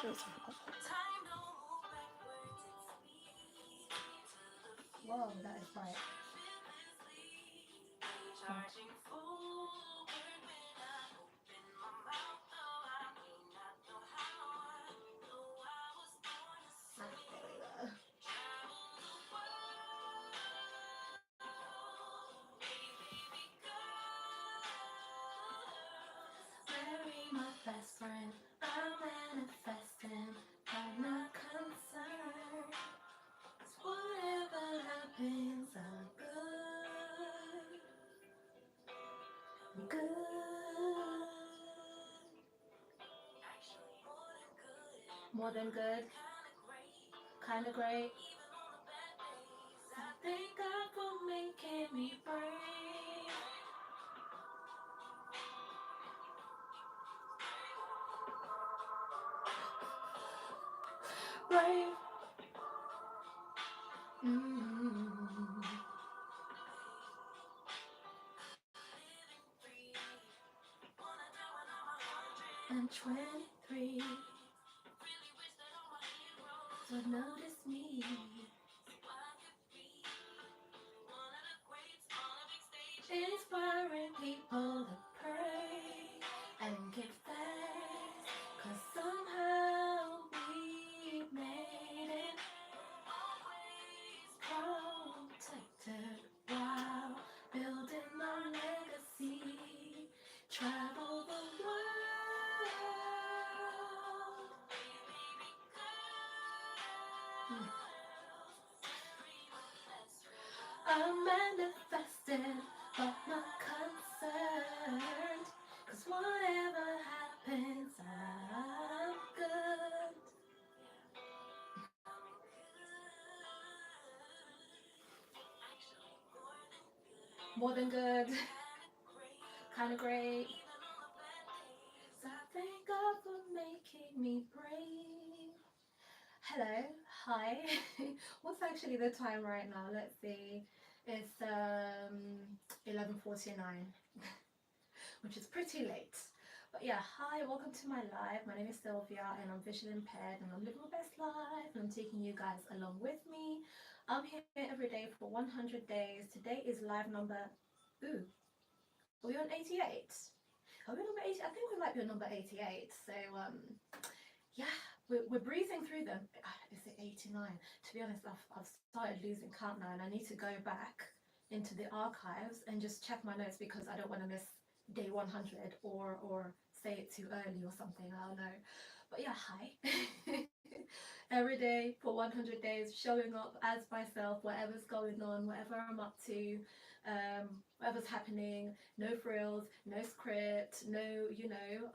Whoa, that is bright. My best friend, I'm manifesting, I'm not concerned. 'Cause whatever happens, I'm good. I'm good. More than good. Kinda great. I thank God for making me brave. Brave. I'm 23, so notice me. Inspiring people to pray and give thanks, 'cause somehow we made it. Protected while building our legacy. Travel the world. I'm manifesting, but not concerned. 'Cause whatever happens, I'm good. More than good. Kinda great. So thank God for making me brave. Hello, hi. What's actually the time right now? Let's see. It's 11:49, which is pretty late. But yeah, hi, welcome to my live. My name is Sylvia and I'm visually impaired and I'm living my best life and I'm taking you guys along with me. I'm here every day for 100 days. Today is live number, ooh, are we on 88? Are we on number 80? I think we might be on number 88. So yeah, we're breezing through them. Is it 89? To be honest, I've started losing count now and I need to go back into the archives and just check my notes because I don't want to miss day 100 or say it too early or something. I don't know. But yeah, hi. Every day for 100 days, showing up as myself, whatever's going on, whatever I'm up to, whatever's happening, no frills, no script, no, do you know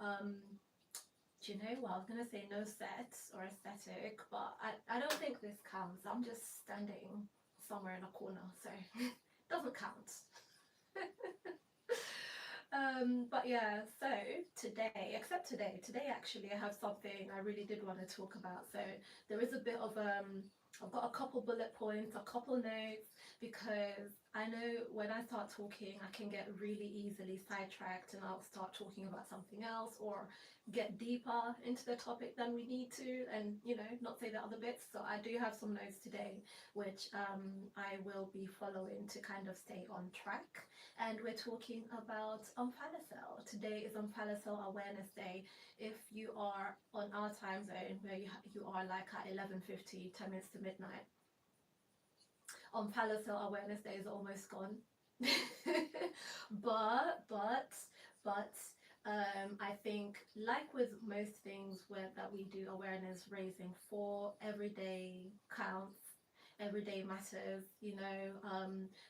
what? I was going to say no set or aesthetic, but I don't think this counts. I'm just standing somewhere in a corner, so it doesn't count. But yeah, so today actually I have something I really did want to talk about. So there is a bit of I've got a couple bullet points, a couple notes, because I know when I start talking I can get really easily sidetracked and I'll start talking about something else or get deeper into the topic than we need to, and not say the other bits. So I do have some notes today which I will be following to kind of stay on track. And we're talking about Omphalocele. Today is Omphalocele Awareness Day. If you are on our time zone where you are like at 11:50, 10 minutes to midnight, Omphalocele Awareness Day is almost gone. but I think, like with most things that we do awareness raising for, every day counts, every day matters.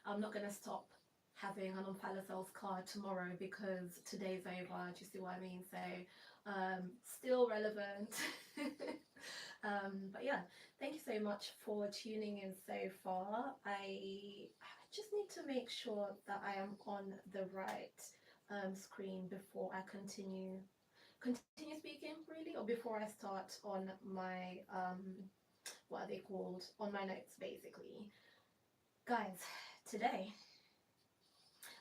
I'm not gonna stop having an Omphalocele's card tomorrow because today's over. Do you see what I mean? So still relevant. But yeah, thank you so much for tuning in so far. I just need to make sure that I am on the right screen before I continue speaking, really, or before I start on my what are they called, on my notes, basically. Guys, today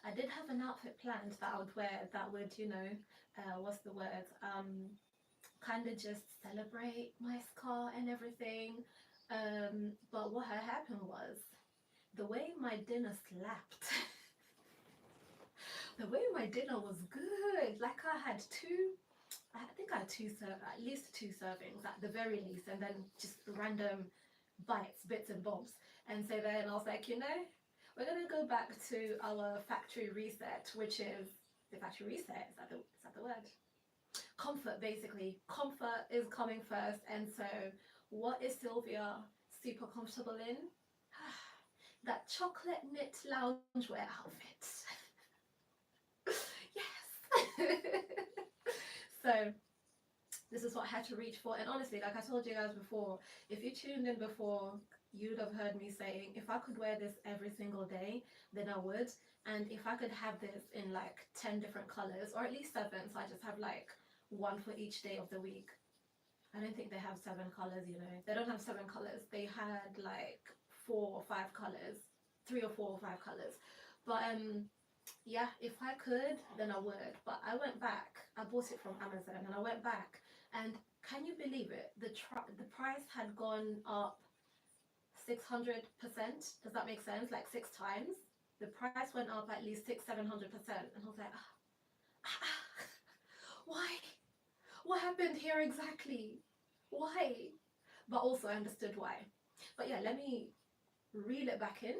I did have an outfit planned that I would wear that would, what's the word, kind of just celebrate my scar and everything. But what had happened was the way my dinner slapped. The way my dinner was good. Like I think I had at least two servings at the very least, and then just random bites, bits and bobs. And so then I was like, we're gonna go back to our factory reset, which is the factory reset. Is that the word? Comfort, basically. Comfort is coming first. And so, what is Sylvia super comfortable in? That chocolate knit loungewear outfit. Yes. So this is what I had to reach for. And honestly, like I told you guys before, if you tuned in before, you'd have heard me saying, if I could wear this every single day, then I would. And if I could have this in like 10 different colors, or at least 7, so I just have like one for each day of the week. I don't think they have 7 colors, They don't have 7 colors. They had like 4 or 5 colors, 3 or 4 or 5 colors. But yeah, if I could, then I would. But I went back. I bought it from Amazon, and I went back, and can you believe it? The price had gone up 600%. Does that make sense? Like 6 times. The price went up at least 600-700%, and I was like, why? What happened here exactly? Why? But also I understood why. But yeah, let me reel it back in,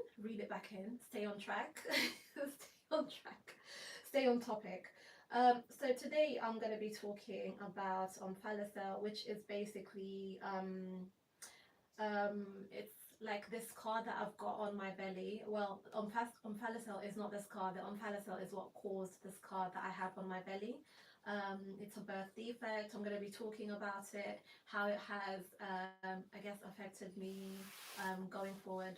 stay on track, stay on topic. So today I'm going to be talking about Omphalocele, which is basically it's like this scar that I've got on my belly. Well, Omphalocele is not the scar. The Omphalocele is what caused the scar that I have on my belly. It's a birth defect. I'm going to be talking about it, how it has, I guess, affected me going forward,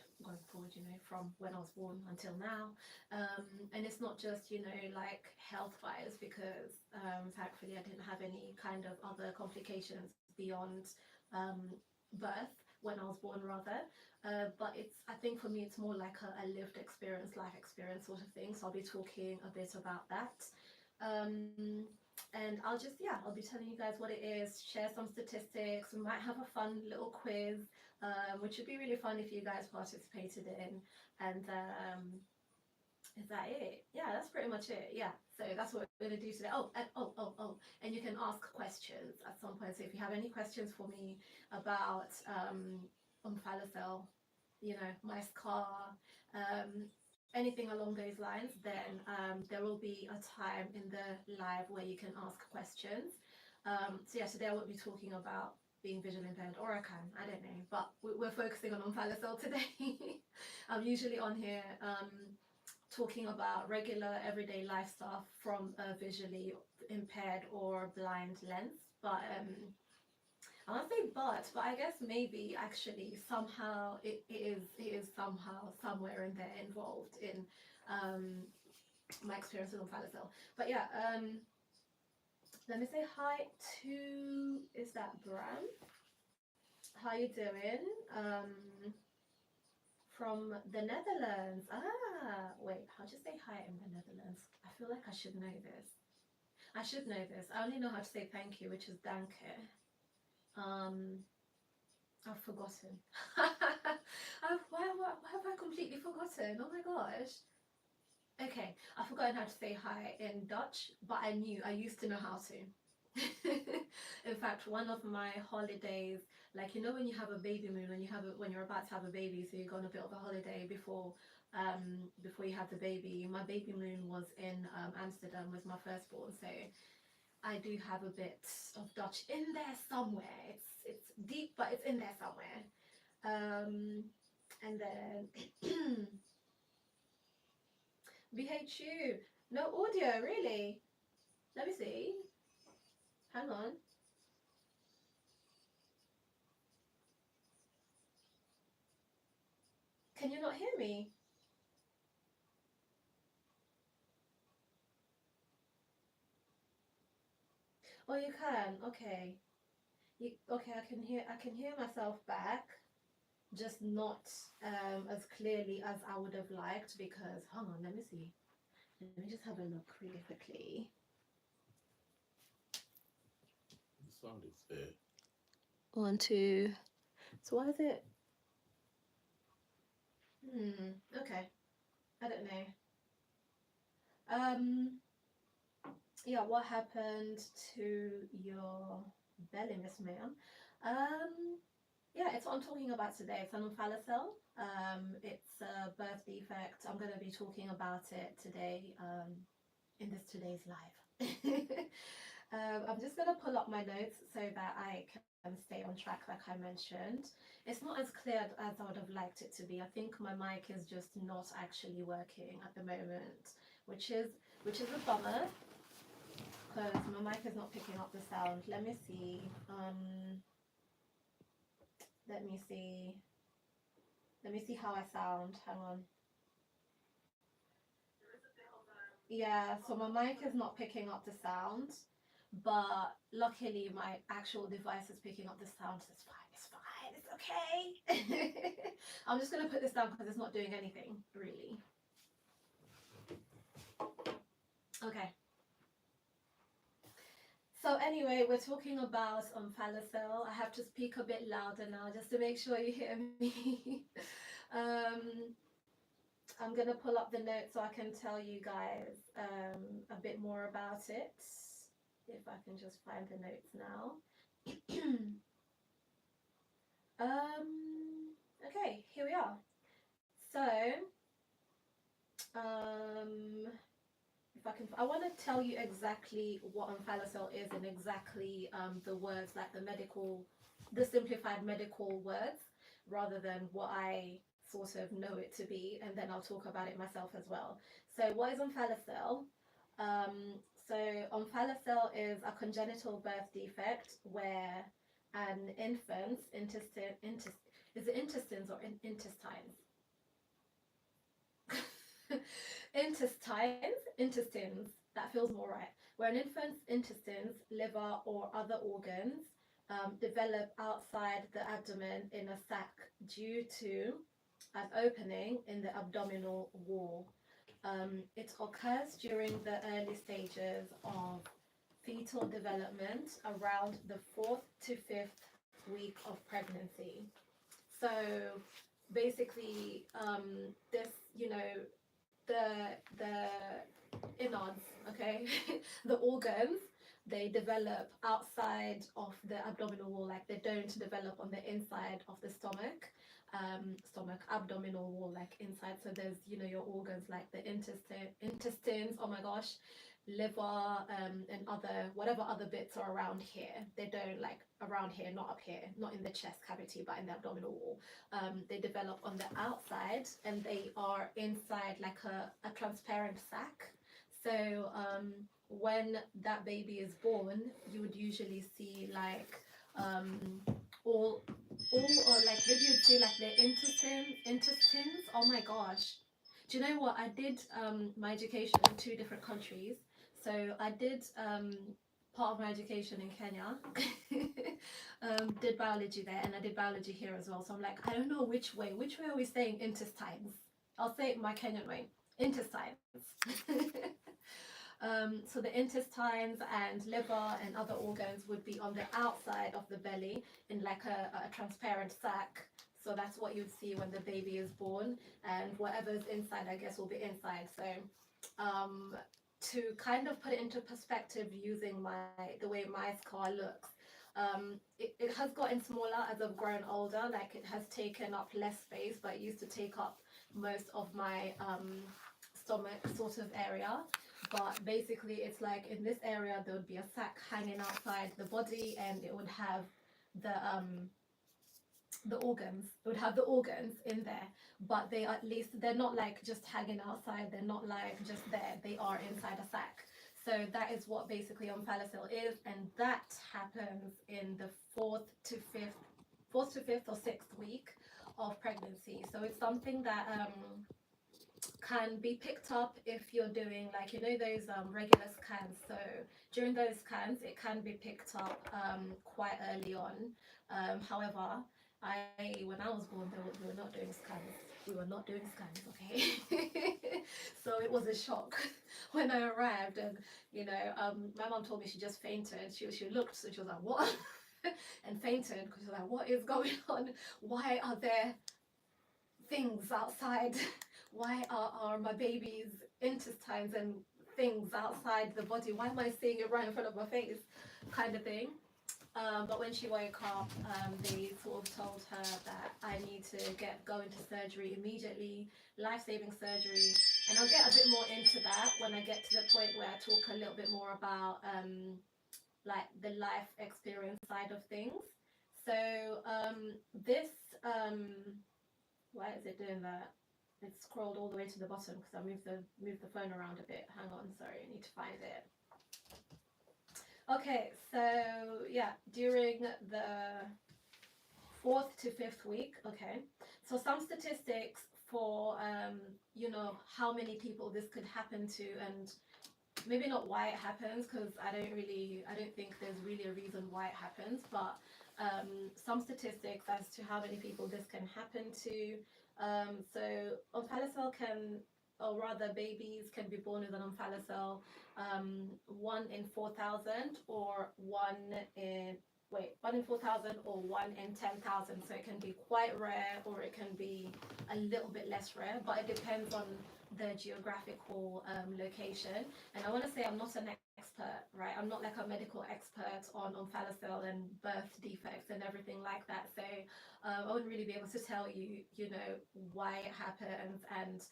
from when I was born until now. And it's not just, like health-wise, because thankfully I didn't have any kind of other complications beyond birth, when I was born rather. But I think for me it's more like a lived experience, life experience sort of thing. So I'll be talking a bit about that. And I'll be telling you guys what it is, share some statistics. We might have a fun little quiz, which would be really fun if you guys participated in. And is that it? Yeah, that's pretty much it. Yeah, so that's what we're going to do today. And you can ask questions at some point. So if you have any questions for me about Omphalocele, my scar, anything along those lines, then there will be a time in the live where you can ask questions. So yeah, today I won't be talking about being visually impaired, or I can, I don't know, but we're focusing on Omphalocele today. I'm usually on here talking about regular everyday life stuff from a visually impaired or blind lens, but I want to say but I guess maybe actually somehow it is somehow somewhere in there involved in my experience with Omphalocele. But yeah, let me say hi to, is that Bram? How you doing? From the Netherlands. Wait, how do you say hi in the Netherlands? I feel like I should know this. I only know how to say thank you, which is danke. I've forgotten. Why have I completely forgotten? Oh my gosh. Okay, I've forgotten how to say hi in Dutch, but I used to know how to. In fact, one of my holidays, like when you have a baby moon, when you're about to have a baby, so you go on a bit of a holiday before you have the baby. My baby moon was in Amsterdam with my firstborn, so I do have a bit of Dutch in there somewhere. It's deep, but it's in there somewhere. And then BHU, no audio, really? Let me see. Hang on. Can you not hear me? Oh, you can. Okay. Okay, I can hear myself back, just not as clearly as I would have liked, because hang on, let me see. Let me just have a look really quickly. sound is there. 1, 2. So why is it? Okay. I don't know. Yeah, what happened to your belly, Miss Ma'am? Yeah, it's what I'm talking about today. It's an omphalocele. It's a birth defect. I'm going to be talking about it today, in this today's live. I'm just going to pull up my notes so that I can stay on track, like I mentioned. It's not as clear as I would have liked it to be. I think my mic is just not actually working at the moment, which is a bummer because my mic is not picking up the sound. Let me see. Let me see. Let me see how I sound. Hang on. Yeah, so my mic is not picking up the sound, but luckily my actual device is picking up the sound, so it's fine, it's okay. I'm just gonna put this down because it's not doing anything, really. Okay. So anyway, we're talking about omphalocele. I have to speak a bit louder now just to make sure you hear me. um, I'm gonna pull up the notes so I can tell you guys a bit more about it. If I can just find the notes now. Okay, here we are. So, if I want to tell you exactly what omphalocele is and exactly the words, like the simplified medical words, rather than what I sort of know it to be, and then I'll talk about it myself as well. So, what is omphalocele? Um, so, omphalocele is a congenital birth defect where an infant's is it intestines or intestines? Intestines, that feels more right. Where an infant's intestines, liver, or other organs develop outside the abdomen in a sac due to an opening in the abdominal wall. It occurs during the early stages of fetal development around the 4th to 5th week of pregnancy. So basically, this, the innards, okay, the organs, they develop outside of the abdominal wall, like they don't develop on the inside of the stomach abdominal wall, like inside. So there's, your organs like the intestines, oh my gosh, liver, and other whatever other bits are around here. They don't, like, around here, not up here, not in the chest cavity, but in the abdominal wall. They develop on the outside, and they are inside like a transparent sac. So when that baby is born, you would usually see like all or like maybe you'd see like the intestines. Oh my gosh. Do you know what? I did my education in 2 different countries. So I did part of my education in Kenya, did biology there, and I did biology here as well. So I'm like, I don't know which way. Which way are we saying intestines? I'll say it my Kenyan way. Intestines. So the intestines and liver and other organs would be on the outside of the belly in like a transparent sac. So that's what you'd see when the baby is born, and whatever's inside, I guess, will be inside. So to kind of put it into perspective using the way my scar looks, it has gotten smaller as I've grown older. Like, it has taken up less space, but it used to take up most of my stomach sort of area. But basically, it's like in this area there would be a sac hanging outside the body, and it would have the organs. It would have the organs in there, but they're not like just hanging outside. They're not like just there. They are inside a sac. So that is what basically omphalocele is, and that happens in the fourth to fifth or sixth week of pregnancy. So it's something that can be picked up if you're doing, like, those regular scans. So during those scans, it can be picked up quite early on. However, When I was born, we were not doing scans. We were not doing scans, okay? So it was a shock when I arrived, and my mom told me she just fainted. She looked, so she was like, "What?" and fainted because she was like, "What is going on? Why are there things outside? Why are my baby's intestines and things outside the body? Why am I seeing it right in front of my face?" Kind of thing. But when she woke up, they sort of told her that I need to go into surgery immediately, life-saving surgery. And I'll get a bit more into that when I get to the point where I talk a little bit more about like the life experience side of things. So this, why is it doing that? It's scrolled all the way to the bottom because I moved the phone around a bit. Hang on, sorry, I need to find it. Okay, so yeah, during the 4th to 5th week, okay. So some statistics for how many people this could happen to, and maybe not why it happens, because I don't think there's really a reason why it happens, but some statistics as to how many people this can happen to. So omphalocele can, or rather babies can be born with an omphalocele 1 in 4,000 or 1 in 4,000 or 1 in 10,000. So it can be quite rare or it can be a little bit less rare, but it depends on the geographical location. And I want to say I'm not an expert, right? I'm not like a medical expert on omphalocele and birth defects and everything like that. So I wouldn't really be able to tell you, why it happens and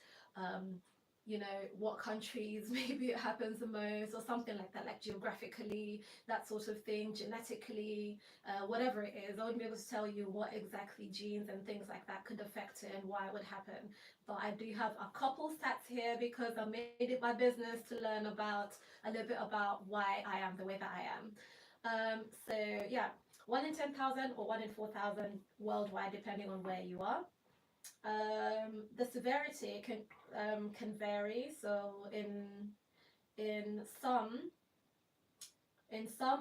what countries maybe it happens the most or something like that, like geographically, that sort of thing, genetically, whatever it is. I wouldn't be able to tell you what exactly genes and things like that could affect it and why it would happen. But I do have a couple stats here because I made it my business to learn about a little bit about why I am the way that I am. So yeah, 1 in 10,000 or 1 in 4,000 worldwide, depending on where you are. The severity can vary. So in some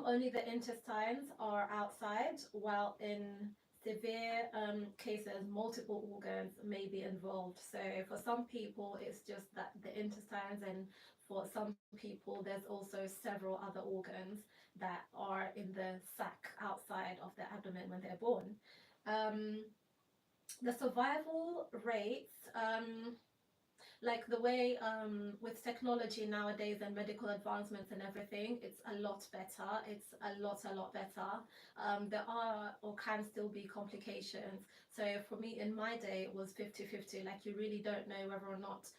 only the intestines are outside, while in severe cases multiple organs may be involved. So for some people it's just that the intestines, and for some people there's also several other organs that are in the sac outside of the abdomen when they're born. The survival rates, like the way with technology nowadays and medical advancements and everything, it's a lot better. It's a lot better. There are or can still be complications. So for me in my day it was 50-50. Like you really don't know whether or not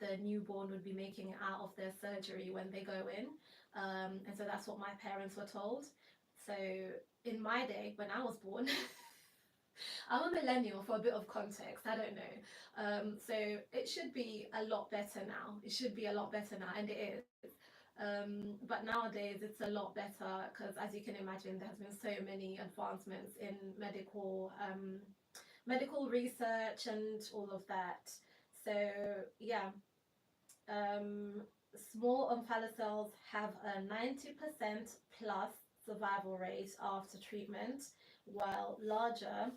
the newborn would be making it out of their surgery when they go in. And so that's what my parents were told. So in my day when I was born, I'm a millennial for a bit of context. I don't know. So it should be a lot better now. It should be a lot better now, and it is. But nowadays it's a lot better because, as you can imagine, there's been so many advancements in medical research and all of that. So yeah, small omphalocele have a 90% plus survival rate after treatment, while larger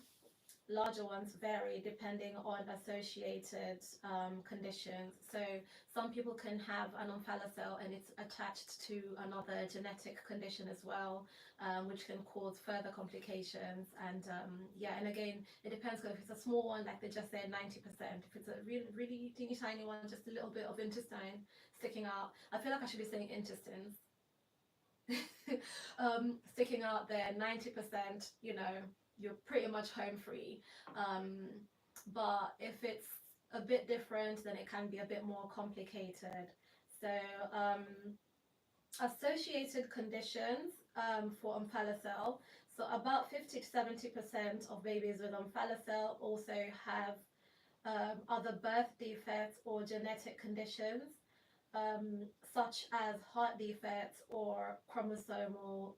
ones vary depending on associated conditions. So some people can have an omphalocele and it's attached to another genetic condition as well, which can cause further complications. And yeah, and again, it depends. If it's a small one, like they just said, 90%. If it's a really, really teeny tiny one, just a little bit of intestine sticking out. I feel like I should be saying intestines. Sticking out there, 90%, you're pretty much home free. But if it's a bit different, then it can be a bit more complicated. So associated conditions for omphalocele. So about 50 to 70% of babies with omphalocele also have other birth defects or genetic conditions, such as heart defects or chromosomal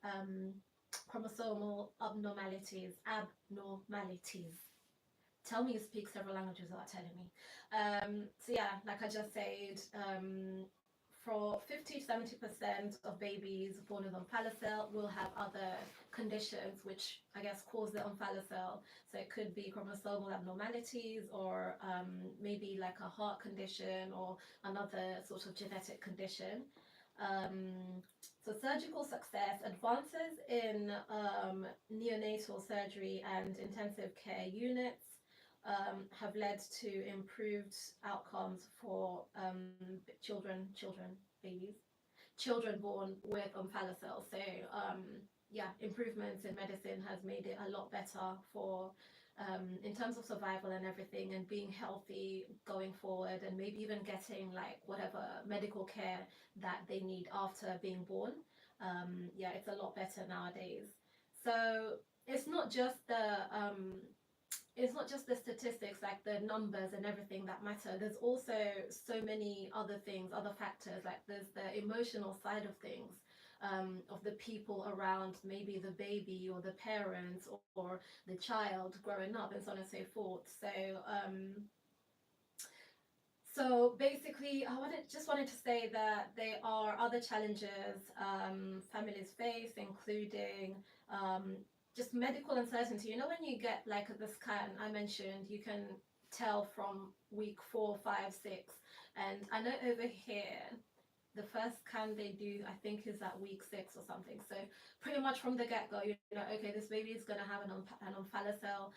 abnormalities. Tell me you speak several languages without telling me. So yeah, like I just said, for 50 to 70% of babies born with omphalocele will have other conditions which I guess cause the omphalocele. So it could be chromosomal abnormalities, or maybe like a heart condition or another sort of genetic condition. So surgical success, advances in neonatal surgery and intensive care units have led to improved outcomes for babies, children born with omphalocele. So yeah, improvements in medicine has made it a lot better for in terms of survival and everything, and being healthy going forward, and maybe even getting like whatever medical care that they need after being born. Yeah, it's a lot better nowadays. So it's not just the statistics, like the numbers and everything that matter. There's also so many other things, other factors, like there's the emotional side of things, of the people around, maybe the baby or the parents or the child growing up, and so on and so forth. So basically, just wanted to say that there are other challenges families face, including just medical uncertainty. You know, when you get like the scan I mentioned, you can tell from week 4, 5, 6, and I know over here the first scan they do, I think, is at week 6 or something. So pretty much from the get-go, you know, okay, this baby is going to have an omphalocele.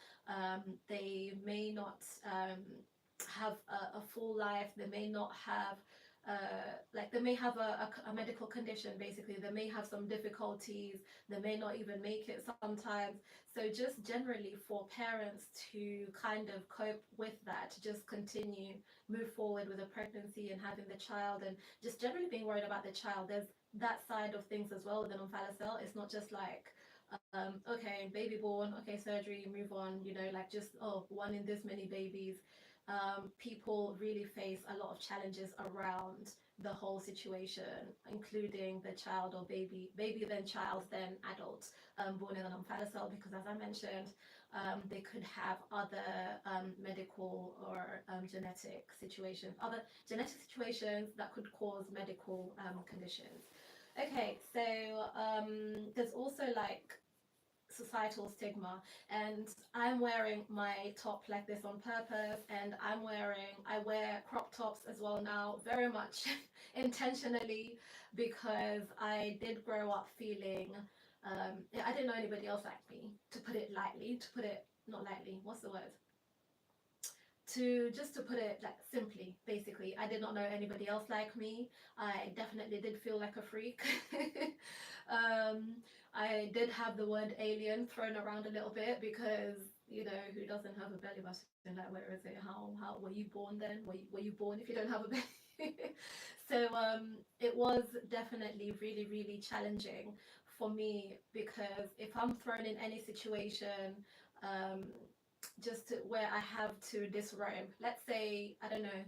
They may not have a full life. They may not have like they may have a medical condition. Basically, they may have some difficulties. They may not even make it sometimes. So just generally for parents to kind of cope with that, to just continue, move forward with a pregnancy and having the child, and just generally being worried about the child. There's that side of things as well with an omphalocele. It's not just like okay, baby born, okay, surgery, move on, you know, like just, oh, one in this many babies. People really face a lot of challenges around the whole situation, including the child or baby, then child, then adult, born in an omphalocele, because as I mentioned, they could have other medical or genetic situations, that could cause medical conditions. Okay, so there's also like societal stigma, and I'm wearing my top like this on purpose, and I wear crop tops as well now, very much intentionally, because I did grow up feeling I didn't know anybody else like me, to put it lightly, to put it not lightly, what's the word, to put it like simply, basically, I did not know anybody else like me. I definitely did feel like a freak. I did have the word alien thrown around a little bit, because you know, who doesn't have a belly button? Like, where is it? How were you born then? Were you born if you don't have a belly? So it was definitely really, really challenging for me, because if I'm thrown in any situation, um, where I have to disrobe, let's say, I don't know,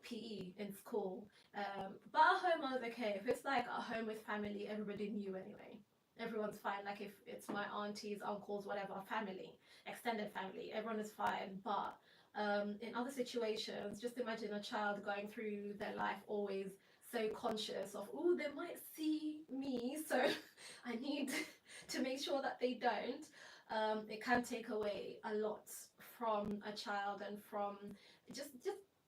PE in school, but at home I was okay. If it's like at home with family, everybody knew anyway, everyone's fine. Like if it's my aunties, uncles, whatever, family, extended family, everyone is fine. But in other situations, just imagine a child going through their life always so conscious of, oh, they might see me, so I need to make sure that they don't. It can take away a lot from a child, and from just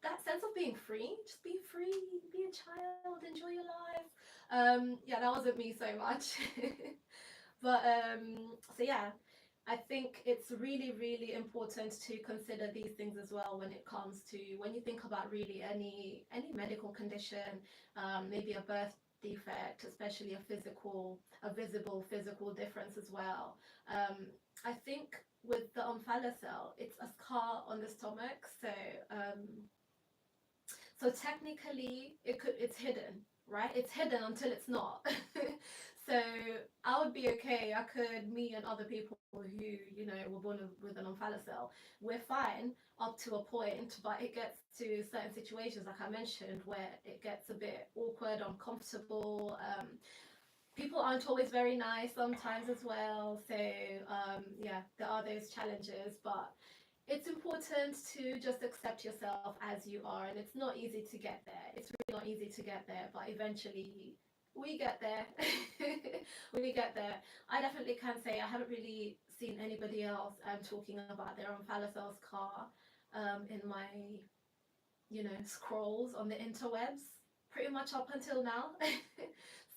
that sense of being free. Just be free, be a child, enjoy your life. Yeah, that wasn't me so much. But so yeah, I think it's really, really important to consider these things as well when it comes to, when you think about really any medical condition, maybe a birth defect, especially a visible physical difference as well. I think with the omphalocele, it's a scar on the stomach, so technically it's hidden, right? It's hidden until it's not. So I would be okay. Me and other people who, you know, were born with an omphalocele, we're fine up to a point, but it gets to certain situations, like I mentioned, where it gets a bit awkward, uncomfortable. People aren't always very nice sometimes as well. So yeah, there are those challenges, but it's important to just accept yourself as you are, and it's not easy to get there. It's really not easy to get there, but eventually we get there. We get there. I definitely can say I haven't really seen anybody else talking about their omphalocele scar in my, scrolls on the interwebs pretty much up until now.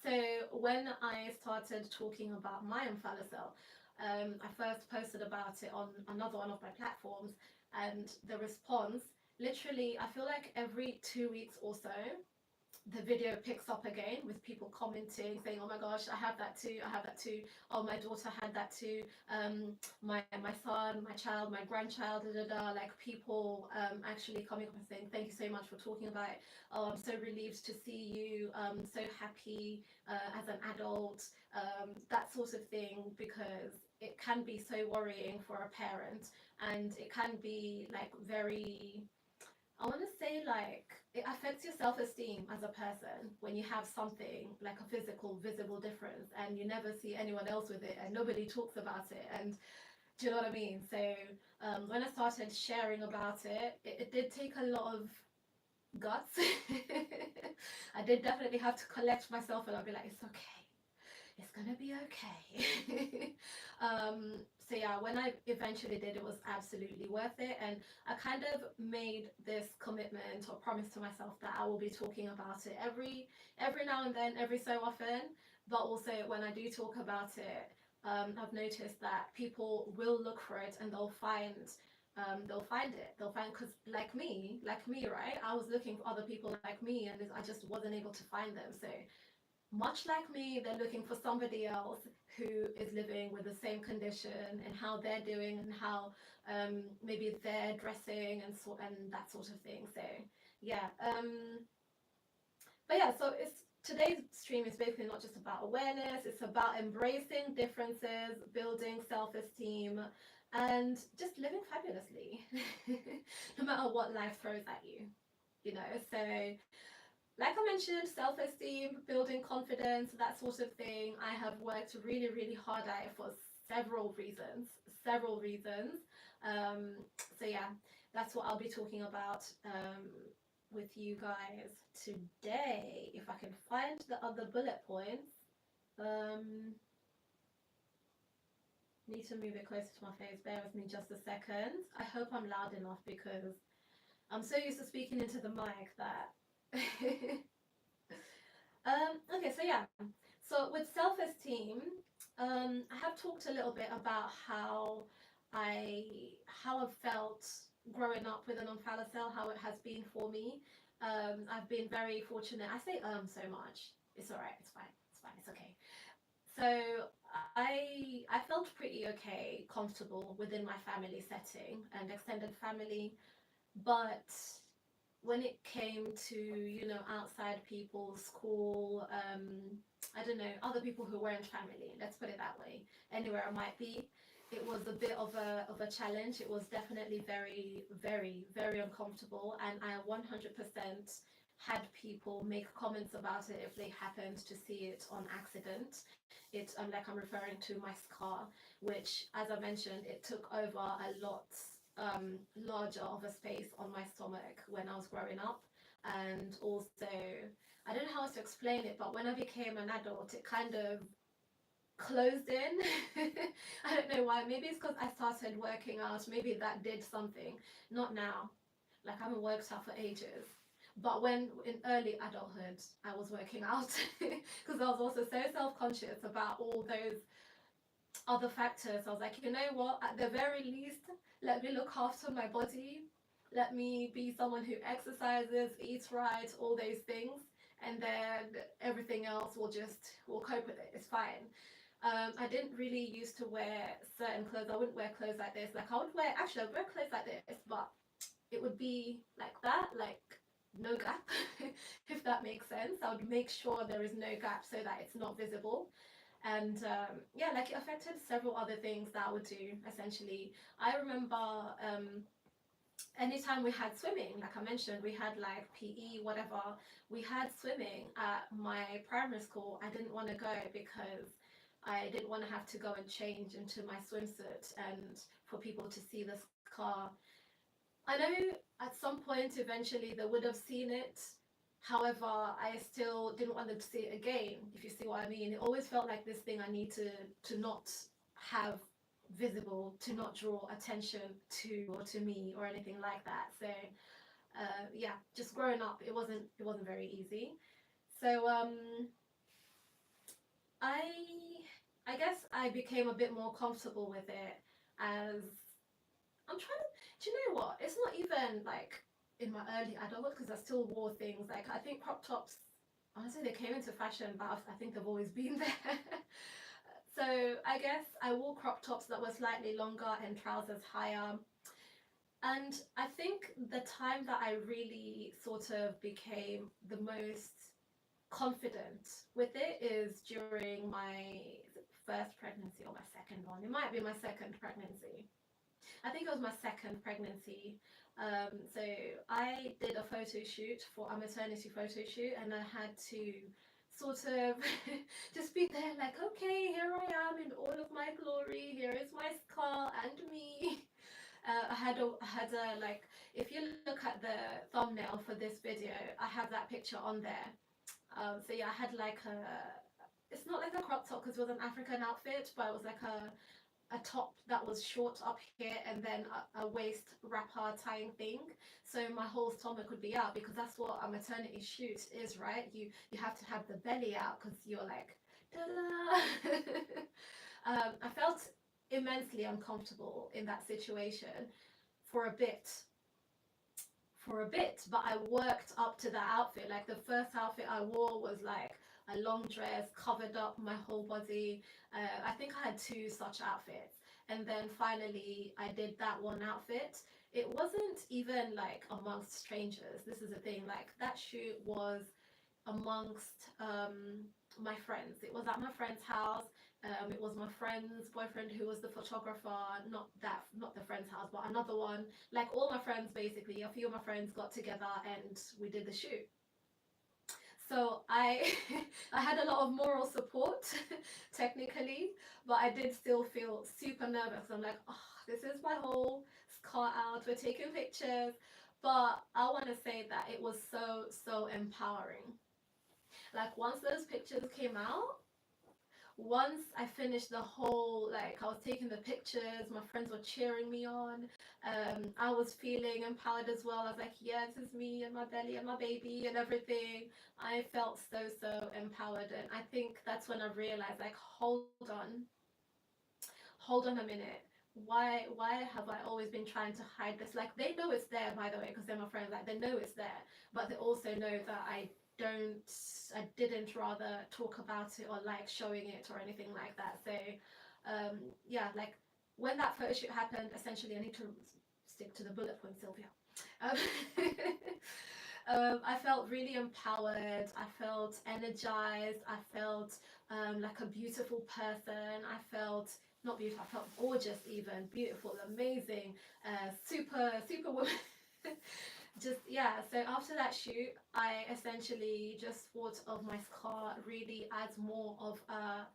So when I started talking about my omphalocele, I first posted about it on another one of my platforms, and the response, literally, I feel like every 2 weeks or so, the video picks up again with people commenting, saying, "Oh my gosh, I have that too. I have that too. Oh, my daughter had that too. My son, my child, my grandchild, da da da." Like people actually coming up and saying, "Thank you so much for talking about it. Oh, I'm so relieved to see you. So happy as an adult." That sort of thing, because it can be so worrying for a parent, and it can be like very, I want to say, like, it affects your self-esteem as a person when you have something like a physical, visible difference and you never see anyone else with it and nobody talks about it. And do you know what I mean? So when I started sharing about it, it did take a lot of guts. I did definitely have to collect myself, and I'll be like, it's okay, it's gonna be okay. So yeah, when I eventually did, it was absolutely worth it, and I kind of made this commitment or promise to myself that I will be talking about it every now and then, every so often. But also when I do talk about it, I've noticed that people will look for it and they'll find it. They'll find, because like me, right? I was looking for other people like me, and I just wasn't able to find them. So much like me, they're looking for somebody else who is living with the same condition and how they're doing and how maybe they're dressing and that sort of thing. So yeah, but yeah, so it's today's stream is basically not just about awareness; it's about embracing differences, building self-esteem, and just living fabulously, no matter what life throws at you. You know, so like I mentioned, self-esteem, building confidence, that sort of thing. I have worked really, really hard at it for several reasons. Several reasons. Um, so yeah, that's what I'll be talking about with you guys today. If I can find the other bullet points. Um, Need to move it closer to my face. Bear with me just a second. I hope I'm loud enough because I'm so used to speaking into the mic that okay, so yeah, so with self-esteem, I have talked a little bit about I how I've felt growing up with an omphalocele, how it has been for me. I've been very fortunate. I say so much. It's all right. It's fine. It's fine. It's okay. So I felt pretty okay, comfortable within my family setting and extended family, but when it came to, outside people, school, I don't know, other people who weren't family, let's put it that way, anywhere I might be, it was a bit of a challenge. It was definitely very, very, very uncomfortable, and I 100% had people make comments about it if they happened to see it on accident. It like I'm referring to my scar, which, as I mentioned, it took over a lot larger of a space on my stomach when I was growing up. And also, I don't know how else to explain it, but when I became an adult, it kind of closed in. I don't know why. Maybe it's because I started working out. Maybe that did something. Not now. Like, I haven't worked out for ages. But when in early adulthood, I was working out because I was also so self-conscious about all those other factors. I was like, you know what, at the very least, let me look after my body, let me be someone who exercises, eats right, all those things, and then everything else will cope with it. It's fine. I didn't really used to wear certain clothes. I wouldn't wear clothes like this. Like, I would wear, actually I would wear clothes like this, but it would be like that, like no gap, if that makes sense. I would make sure there is no gap so that it's not visible. And yeah, like it affected several other things that I would do. Essentially, I remember anytime we had swimming, like I mentioned, we had like PE, whatever, we had swimming at my primary school. I didn't want to go because I didn't want to have to go and change into my swimsuit and for people to see the scar. I know at some point eventually they would have seen it, However, I still didn't want them to see it again, if you see what I mean. It always felt like this thing I need to not have visible, to not draw attention to or to me or anything like that. So yeah, just growing up, it wasn't very easy. So I I guess I became a bit more comfortable with it as I'm trying to. Do you know what? It's not even like in my early adulthood because I still wore things like I think crop tops. Honestly, they came into fashion, but I think they've always been there. So I guess I wore crop tops that were slightly longer and trousers higher. And I think the time that I really sort of became the most confident with it is during my first pregnancy or my second one. It might be my second pregnancy. I think it was my second pregnancy. So I did a photo shoot for a maternity photo shoot, and I had to sort of just be there, like, okay, here I am in all of my glory. Here is my scar and me. I had a like. If you look at the thumbnail for this video, I have that picture on there. So yeah, I had like a. It's not like a crop top because it was an African outfit, but it was like a top that was short up here and then a waist wrapper tying thing, so my whole stomach would be out because that's what a maternity shoot is, right? You have to have the belly out because you're like ta-da. I felt immensely uncomfortable in that situation for a bit but I worked up to that outfit. Like the first outfit I wore was like a long dress, covered up my whole body. I think I had two such outfits. And then finally I did that one outfit. It wasn't even like amongst strangers. This is the thing, like that shoot was amongst my friends. It was at my friend's house. It was my friend's boyfriend who was the photographer. Not the friend's house, but another one. Like all my friends, basically, a few of my friends got together and we did the shoot. So I I had a lot of moral support technically, but I did still feel super nervous. I'm like, oh, this is my whole scar out. We're taking pictures, but I want to say that it was so empowering. Like once those pictures came out, once I finished the whole, like I was taking the pictures, my friends were cheering me on. I was feeling empowered as well. I was like, yeah, this is me and my belly and my baby and everything. I felt so empowered, and I think that's when I realized, like, hold on a minute. Why have I always been trying to hide this? Like they know it's there, by the way, because they're my friends. Like they know it's there, but they also know that don't I didn't rather talk about it or like showing it or anything like that. So yeah, like when that photo shoot happened, essentially I need to stick to the bullet point, Sylvia. Um, I felt really empowered. I felt energized. I felt like a beautiful person. I felt not beautiful. I felt gorgeous, even beautiful, amazing, super woman. Just yeah. So after that shoot, I essentially just thought of my scar really as more of a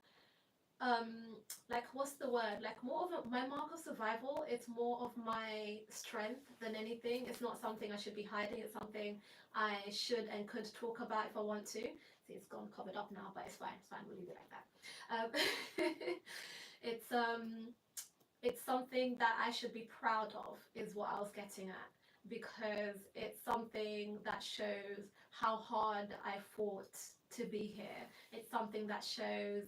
like what's the word, like more of my mark of survival. It's more of my strength than anything. It's not something I should be hiding. It's something I should and could talk about if I want to. See, it's gone covered up now, but it's fine, we'll leave it like that. It's something that I should be proud of is what I was getting at, because it's something that shows how hard I fought to be here. It's something that shows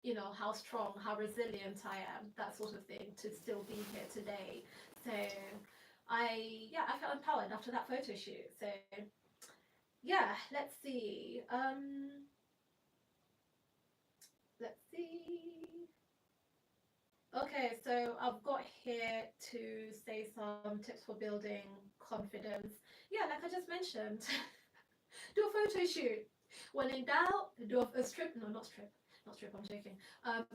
you know, how strong, how resilient I am, that sort of thing, to still be here today. So I felt empowered after that photo shoot. So yeah, let's see. Okay, so I've got here to say some tips for building confidence. Yeah, like I just mentioned, do a photo shoot. When in doubt, do a strip. No, not strip. I'm joking. Um,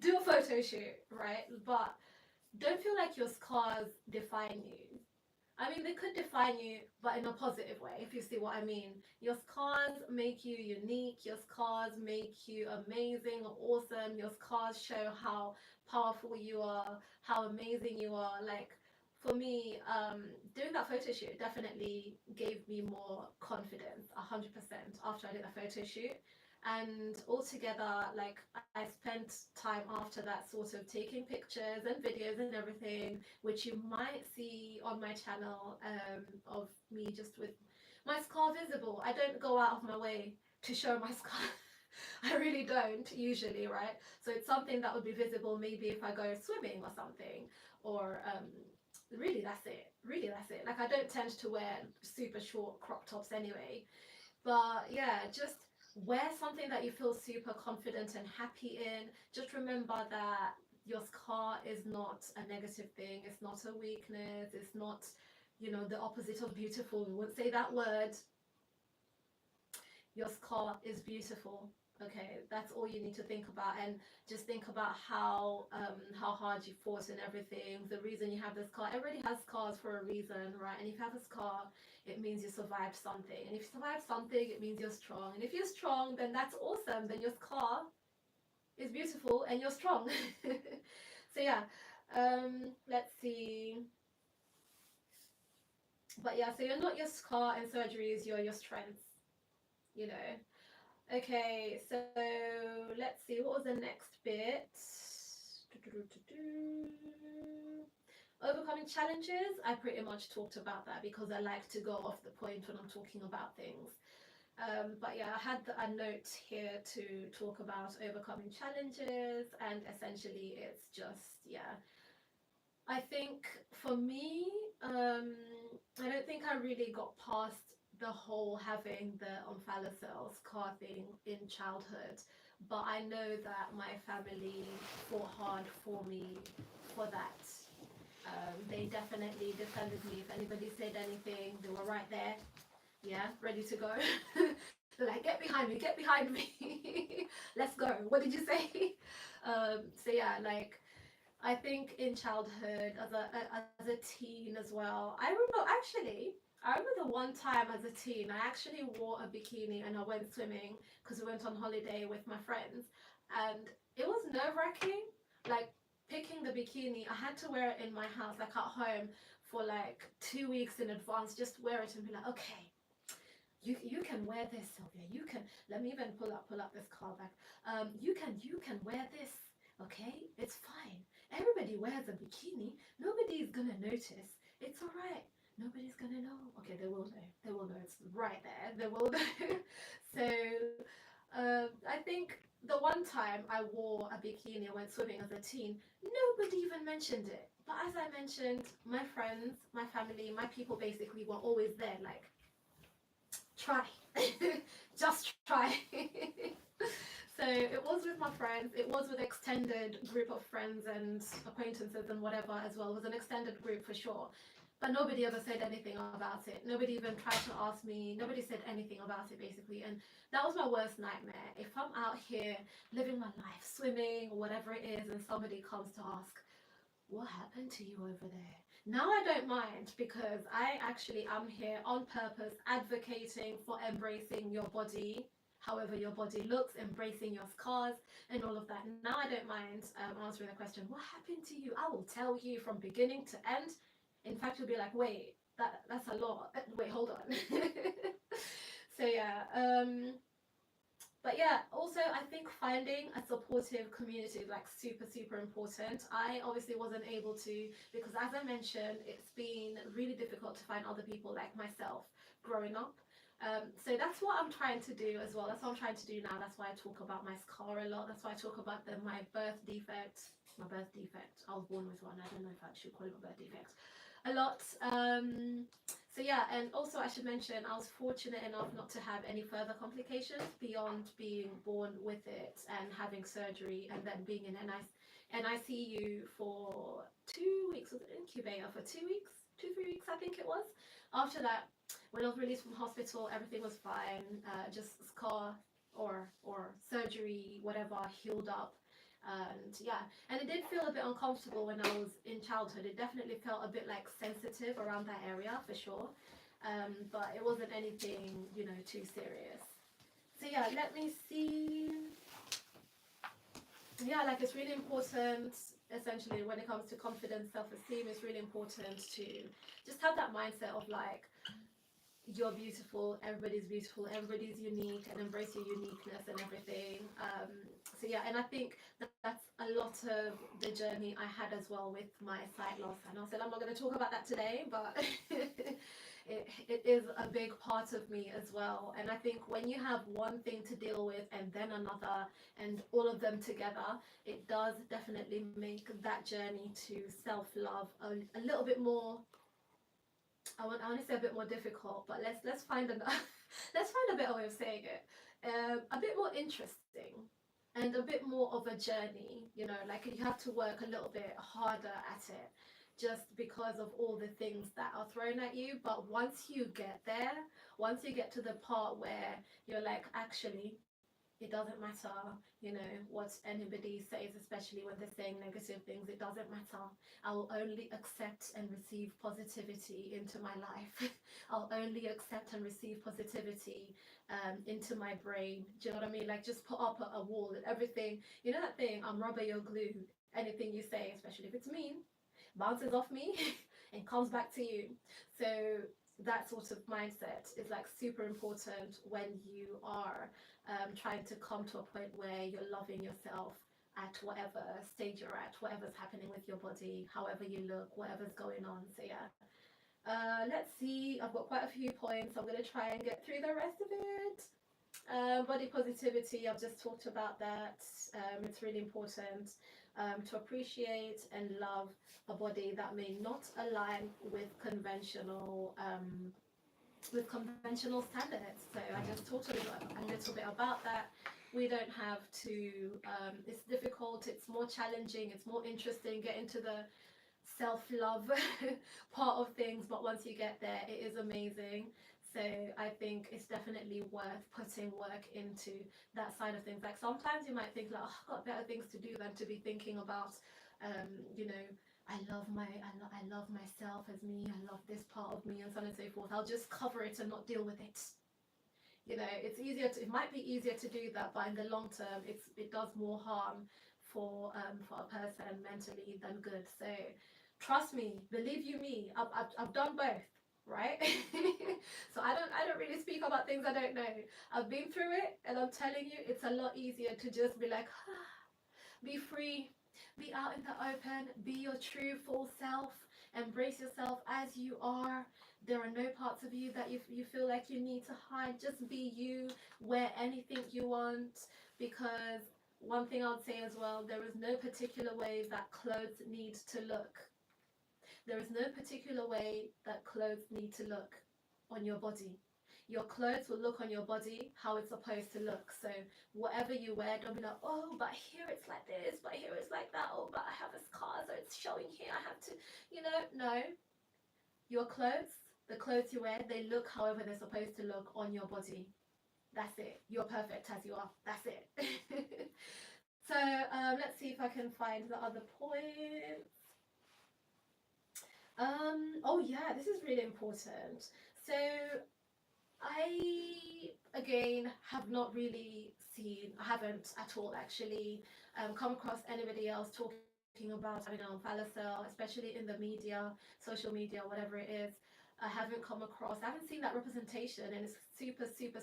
do a photo shoot, right? But don't feel like your scars define you. I mean, they could define you, but in a positive way, if you see what I mean. Your scars make you unique. Your scars make you amazing or awesome. Your scars show how powerful you are, how amazing you are. Like, for me, doing that photo shoot definitely gave me more confidence, 100%, after I did the photo shoot. And altogether, like, I spent time after that sort of taking pictures and videos and everything, which you might see on my channel, of me just with my scar visible. I don't go out of my way to show my scar. I really don't usually, right? So it's something that would be visible maybe if I go swimming or something, or really that's it. Really that's it. Like, I don't tend to wear super short crop tops anyway. But yeah, just wear something that you feel super confident and happy in. Just remember that your scar is not a negative thing. It's not a weakness. It's not, the opposite of beautiful. We wouldn't say that word. Your scar is beautiful. Okay, that's all you need to think about, and just think about how hard you fought and everything. The reason you have this scar, everybody has scars for a reason, right? And if you have a scar, it means you survived something, and if you survived something, it means you're strong. And if you're strong, then that's awesome. Then your scar is beautiful and you're strong. So yeah, let's see. But yeah, so you're not your scar and surgeries, you're your strengths, you know. Okay, so let's see, what was the next bit? Overcoming challenges. I pretty much talked about that because I like to go off the point when I'm talking about things. But yeah, I had a note here to talk about overcoming challenges, and essentially it's just, yeah. I think for me, I don't think I really got past the whole having the omphalocele scar thing in childhood, but I know that my family fought hard for me for that. They definitely defended me. If anybody said anything, they were right there, yeah, ready to go. They're like, get behind me, let's go. What did you say? So yeah, like, I think in childhood, as a teen as well, I remember the one time as a teen, I actually wore a bikini and I went swimming because we went on holiday with my friends, and it was nerve-wracking. Like, picking the bikini, I had to wear it in my house, like at home, for like 2 weeks in advance. Just wear it and be like, okay, you can wear this, Sylvia. You can. Let me even pull up this car bag. You can wear this. Okay, it's fine. Everybody wears a bikini. Nobody's gonna notice. It's all right. Nobody's gonna know. Okay, they will know. They will know. It's right there. They will know. So, I think the one time I wore a bikini and went swimming as a teen, nobody even mentioned it. But as I mentioned, my friends, my family, my people basically were always there. Like, try, just try. So it was with my friends, it was with extended group of friends and acquaintances and whatever as well. It was an extended group for sure, but nobody ever said anything about it. Nobody even tried to ask me. Nobody said anything about it basically, and that was my worst nightmare. If I'm out here living my life, swimming or whatever it is, and somebody comes to ask, what happened to you over there? Now I don't mind, because I actually am here on purpose advocating for embracing your body, however your body looks, embracing your scars and all of that. Now I don't mind answering the question, what happened to you? I will tell you from beginning to end. In fact, you'll be like, wait, that's a lot. Wait, hold on. So yeah, but yeah, also I think finding a supportive community is like super important. I obviously wasn't able to, because as I mentioned, it's been really difficult to find other people like myself growing up. So that's what I'm trying to do as well. That's what I'm trying to do now. That's why I talk about my scar a lot. That's why I talk about my birth defect. My birth defect. I was born with one. I don't know if I should call it a birth defect. A lot. So yeah, and also I should mention I was fortunate enough not to have any further complications beyond being born with it and having surgery and then being in NICU for 2 weeks. Was it incubator for 2 weeks? 2-3 weeks, I think it was. After that, when I was released from hospital, everything was fine. Just scar or surgery, whatever, healed up. And yeah, and it did feel a bit uncomfortable when I was in childhood. It definitely felt a bit like sensitive around that area for sure, but it wasn't anything, too serious. So yeah, let me see. yeah, like it's really important, essentially, when it comes to confidence, self-esteem, it's really important to just have that mindset of like, you're beautiful, everybody's unique, and embrace your uniqueness and everything. So yeah, and I think that's a lot of the journey I had as well with my sight loss. And I said I'm not going to talk about that today, but it is a big part of me as well. And I think when you have one thing to deal with and then another, and all of them together, it does definitely make that journey to self-love a little bit more. I want to say a bit more difficult, but let's find an let's find a better way of saying it. A bit more interesting and a bit more of a journey. You know, like you have to work a little bit harder at it, just because of all the things that are thrown at you. But once you get there, once you get to the part where you're like, actually, it doesn't matter, you know, what anybody says, especially when they're saying negative things. It doesn't matter. I will only accept and receive positivity into my life. I'll only accept and receive positivity into my brain. Do you know what I mean? Like, just put up a wall and everything. You know that thing, I'm rubber, you're glue. Anything you say, especially if it's mean, bounces off me and comes back to you. So that sort of mindset is like super important when you are trying to come to a point where you're loving yourself at whatever stage you're at, whatever's happening with your body, however you look, whatever's going on. So yeah. Let's see. I've got quite a few points. I'm going to try and get through the rest of it. Body positivity, I've just talked about that. It's really important to appreciate and love a body that may not align with conventional standards. So I just talked a little bit about that. We don't have to. It's difficult. It's more challenging. It's more interesting. Get into the self-love part of things, but once you get there, it is amazing. So I think it's definitely worth putting work into that side of things. Like sometimes you might think like, oh, I've got better things to do than to be thinking about you know, I love myself as me, I love this part of me, and so on and so forth. I'll just cover it and not deal with it. You know, it might be easier to do that, but in the long term it does more harm for a person mentally than good. So trust me, believe you me, I've done both, right? So I don't really speak about things I don't know. I've been through it, and I'm telling you, it's a lot easier to just be like, be free, be out in the open, be your true full self, embrace yourself as you are. There are no parts of you that you feel like you need to hide. Just be you, wear anything you want, because one thing I would say as well, there is no particular way that clothes need to look. There is no particular way that clothes need to look on your body. Your clothes will look on your body how it's supposed to look. So whatever you wear, don't be like, oh, but here it's like this, but here it's like that, oh, but I have a scar, so it's showing here. I have to, no. Your clothes, the clothes you wear, they look however they're supposed to look on your body. That's it. You're perfect as you are. That's it. So let's see if I can find the other points. Oh yeah, this is really important. So I again have not really seen, I haven't at all actually come across anybody else talking about having an Omphalocele, especially in the media, social media, whatever it is. I haven't come across, I haven't seen that representation, and it's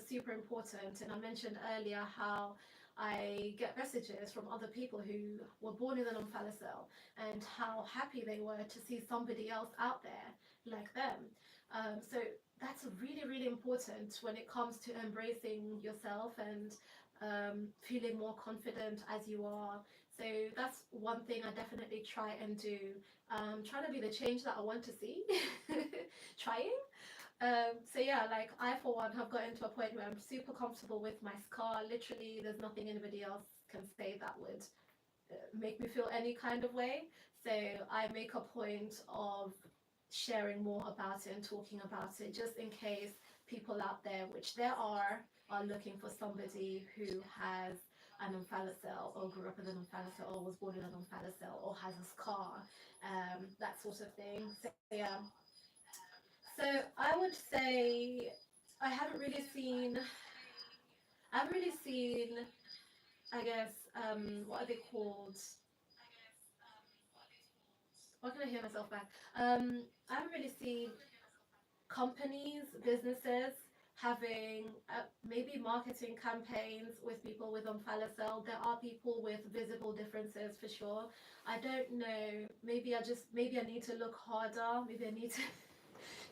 super important. And I mentioned earlier how I get messages from other people who were born in an Omphalocele and how happy they were to see somebody else out there like them. So that's really important when it comes to embracing yourself and feeling more confident as you are. So that's one thing I definitely try and do. Trying to be the change that I want to see. Trying. So yeah, like I for one have gotten to a point where I'm super comfortable with my scar. Literally, there's nothing anybody else can say that would make me feel any kind of way. So I make a point of sharing more about it and talking about it, just in case people out there, which there are looking for somebody who has an Omphalocele or grew up with an Omphalocele or was born in an Omphalocele or has a scar, that sort of thing. So yeah. So I would say I haven't really seen I guess, what are they called? Why can I hear myself back? I haven't really seen companies, businesses having maybe marketing campaigns with people with Omphalocele. There are people with visible differences for sure. I don't know. Maybe I need to look harder. Maybe I need to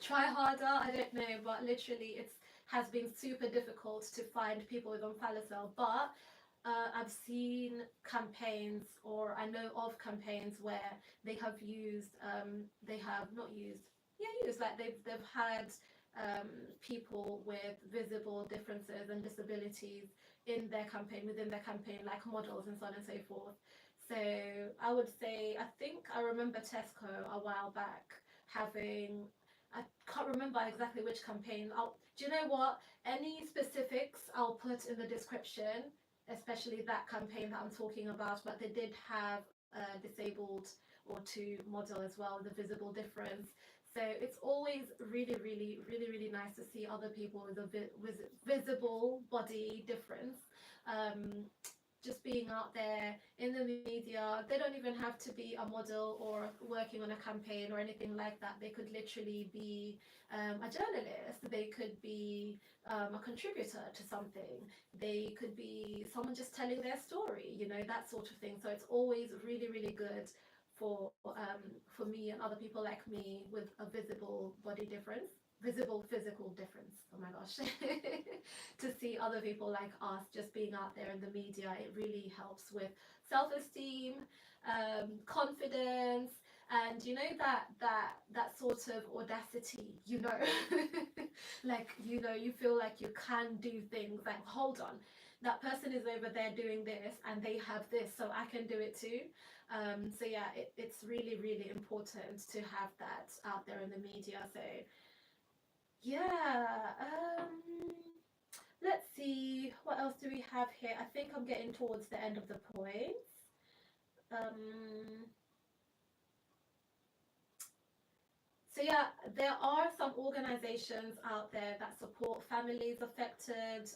try harder. I don't know, but literally it's has been super difficult to find people with Omphalocele. But I've seen campaigns, or I know of campaigns where they have used, they have not used, yeah, used like they've had people with visible differences and disabilities in their campaign, within their campaign, like models and so on and so forth. So I would say, I think I remember Tesco a while back having, I can't remember exactly which campaign. Do you know what? Any specifics I'll put in the description, especially that campaign that I'm talking about. But they did have a disabled or two model as well, the visible difference. So it's always really, really, really, really nice to see other people with a visible body difference. Um, just being out there in the media. They don't even have to be a model or working on a campaign or anything like that. They could literally be a journalist. They could be a contributor to something. They could be someone just telling their story, that sort of thing. So it's always really, really good for me and other people like me with a visible body difference, visible physical difference. Oh my gosh. To see other people like us just being out there in the media, it really helps with self-esteem, confidence, and that sort of audacity, like you feel like you can do things, like, hold on, that person is over there doing this and they have this, so I can do it too. So yeah, it's really, really important to have that out there in the media. So yeah, let's see, what else do we have here? I think I'm getting towards the end of the points. Um, so yeah, there are some organizations out there that support families affected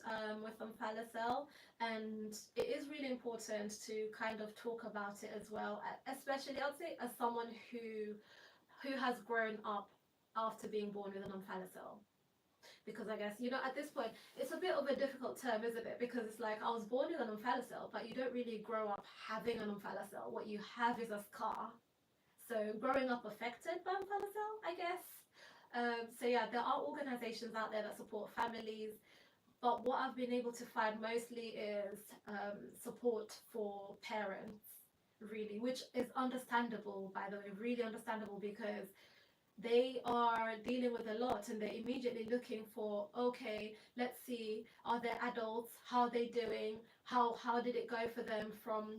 with Omphalocele, and it is really important to kind of talk about it as well, especially I'd say as someone who has grown up after being born with an Omphalocele. Because I guess, at this point, it's a bit of a difficult term, isn't it? Because it's like, I was born with an Omphalocele, but you don't really grow up having an Omphalocele. What you have is a scar. So growing up affected by Omphalocele, I guess. So yeah, there are organizations out there that support families, but what I've been able to find mostly is support for parents, really, which is understandable, by the way, really understandable, because they are dealing with a lot and they're immediately looking for, okay, let's see, are there adults, how are they doing, how did it go for them from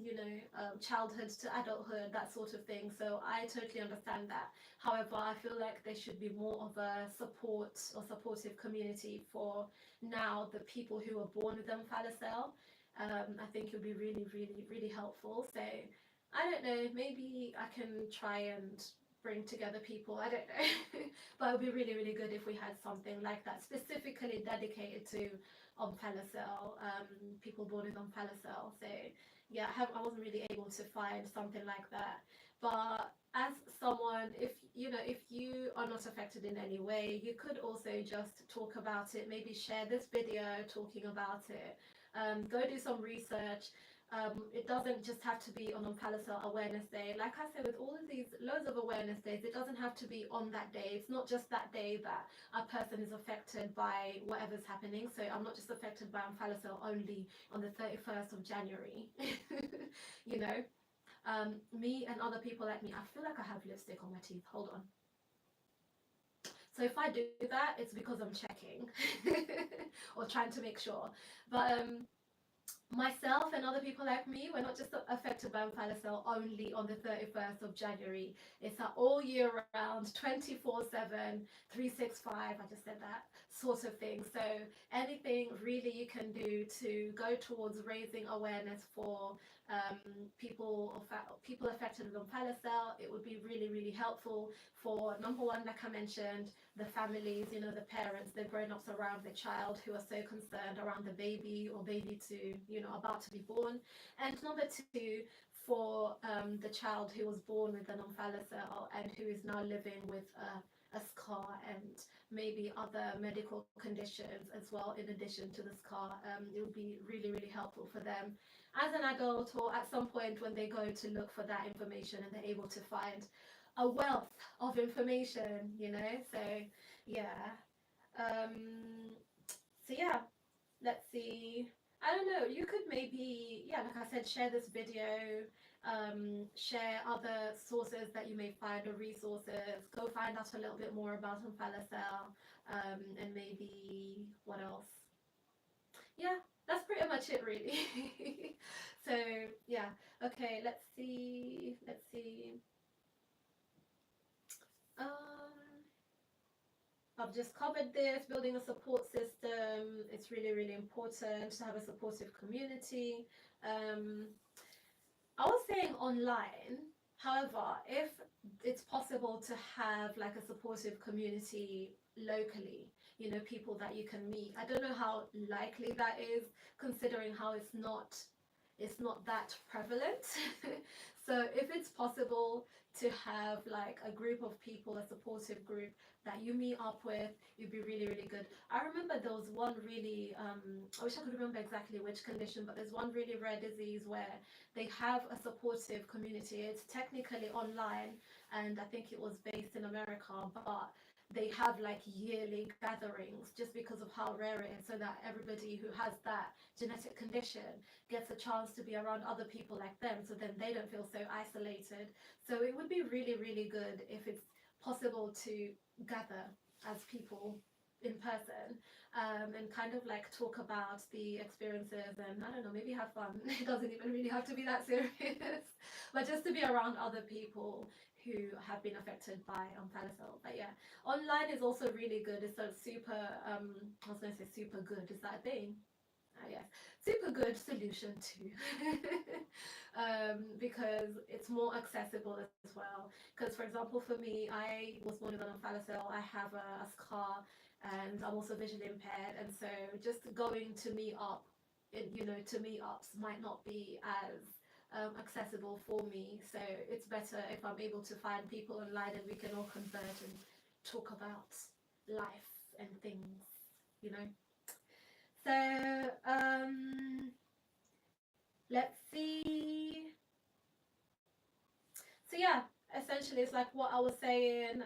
childhood to adulthood, that sort of thing. So I totally understand that. However, I feel like there should be more of a support or supportive community for now the people who are born with Omphalocele. I think it would be really, really, really helpful. So I don't know, maybe I can try and bring together people. I don't know. But it would be really, really good if we had something like that specifically dedicated to Omphalocele, people born with Omphalocele. So yeah, I wasn't really able to find something like that. But as someone, if you are not affected in any way, you could also just talk about it, maybe share this video talking about it, go do some research. It doesn't just have to be on Omphalocele Awareness Day. Like I said, with all of these loads of awareness days, it doesn't have to be on that day. It's not just that day that a person is affected by whatever's happening. So I'm not just affected by Omphalocele only on the 31st of January. you know, me and other people like me. I feel like I have lipstick on my teeth. Hold on. So if I do that, it's because I'm checking or trying to make sure. But myself and other people like me, we're not just affected by Omphalocele only on the 31st of January. It's an all year round, 24/7, 365, I just said that, sort of thing. So anything really you can do to go towards raising awareness for people affected with Omphalocele, it would be really, really helpful for, number one, like I mentioned, the families, the parents, the grown-ups around the child who are so concerned around the baby or baby to, you know, about to be born. And number two, for the child who was born with an omphalocele and who is now living with a scar and maybe other medical conditions as well in addition to the scar. It would be really, really helpful for them as an adult, or at some point when they go to look for that information and they're able to find a wealth of information, you know. So yeah. So yeah, let's see. I don't know, you could maybe, yeah, like I said, share this video, share other sources that you may find or resources, go find out a little bit more about Omphalocele, and maybe what else? Yeah, that's pretty much it really. So yeah, okay, let's see. Um, I've just covered this, building a support system. It's really, really important to have a supportive community. Um, I was saying online, however, if it's possible to have like a supportive community locally, you know, people that you can meet. I don't know how likely that is considering how it's not that prevalent. So if it's possible to have like a group of people, a supportive group that you meet up with, it'd be really, really good. I remember there was one really, I wish I could remember exactly which condition, but there's one really rare disease where they have a supportive community. It's technically online, and I think it was based in America, but they have like yearly gatherings just because of how rare it is, so that everybody who has that genetic condition gets a chance to be around other people like them, so then they don't feel so isolated. So it would be really, really good if it's possible to gather as people in person, and kind of like talk about the experiences, and I don't know, maybe have fun. It doesn't even really have to be that serious, but just to be around other people who have been affected by Omphalocele. But yeah, online is also really good. It's a super, I was going to say super good. Is that a thing? Yes, super good solution too. Because it's more accessible as well. Because for example, for me, I was born with an omphalocele. I have a scar, and I'm also visually impaired, and so just going to meet up, you know, to meetups might not be as accessible for me. So it's better if I'm able to find people online and we can all converge and talk about life and things, you know. So let's see. So yeah, essentially it's like what I was saying.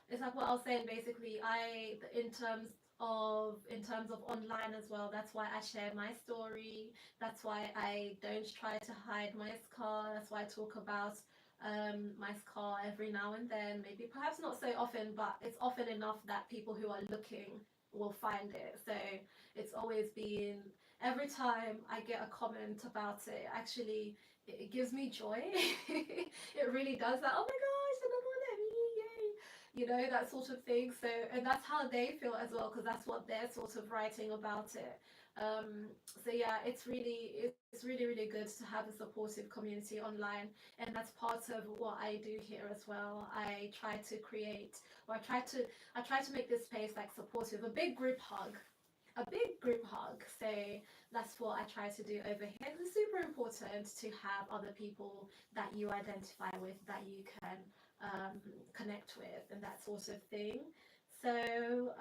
It's like what I was saying basically. In terms of online as well, that's why I share my story. That's why I don't try to hide my scar. That's why I talk about my scar every now and then. Maybe perhaps not so often, but it's often enough that people who are looking will find it. So it's always been, every time I get a comment about it, actually it gives me joy. It really does that. Oh my gosh, another one at me, yay! You know, that sort of thing. So, and that's how they feel as well, because that's what they're sort of writing about it. So yeah, it's really, really good to have a supportive community online, and that's part of what I do here as well. I try to create, or I try to make this space like supportive, a big group hug. A big group hug. So that's what I try to do over here. It's super important to have other people that you identify with, that you can connect with, and that sort of thing. So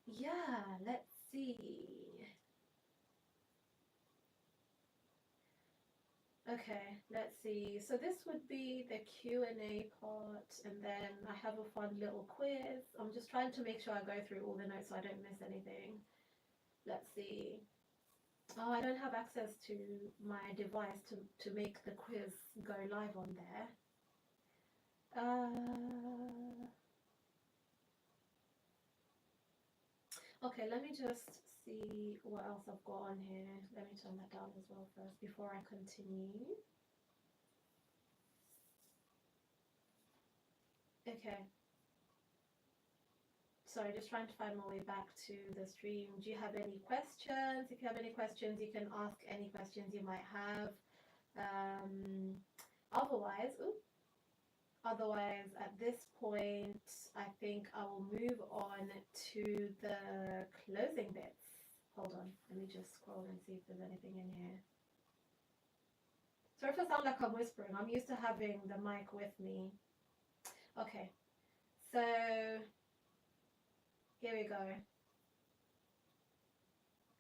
yeah, let's see. Okay, let's see. So this would be the Q&A part, and then I have a fun little quiz. I'm just trying to make sure I go through all the notes so I don't miss anything. Let's see. Oh, I don't have access to my device to make the quiz go live on there. Okay, let me just see what else I've got on here. Let me turn that down as well first before I continue. Okay. Sorry, just trying to find my way back to the stream. Do you have any questions? If you have any questions, you can ask any questions you might have. Otherwise, otherwise, at this point, I think I will move on to the closing bits. Hold on, let me just scroll and see if there's anything in here. Sorry if I sound like I'm whispering. I'm used to having the mic with me. Okay, so here we go.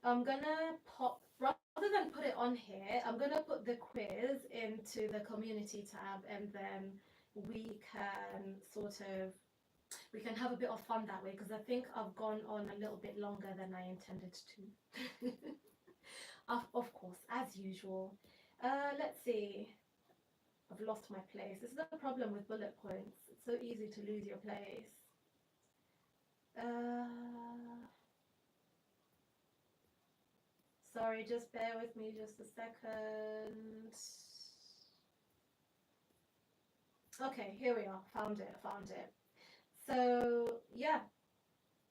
I'm gonna pop, rather than put it on here, I'm gonna put the quiz into the community tab, and then we can we can have a bit of fun that way, because I think I've gone on a little bit longer than I intended to. Of course, as usual. Let's see. I've lost my place. This is the problem with bullet points. It's so easy to lose your place. Sorry, just bear with me just a second. Okay, here we are. Found it. So, yeah.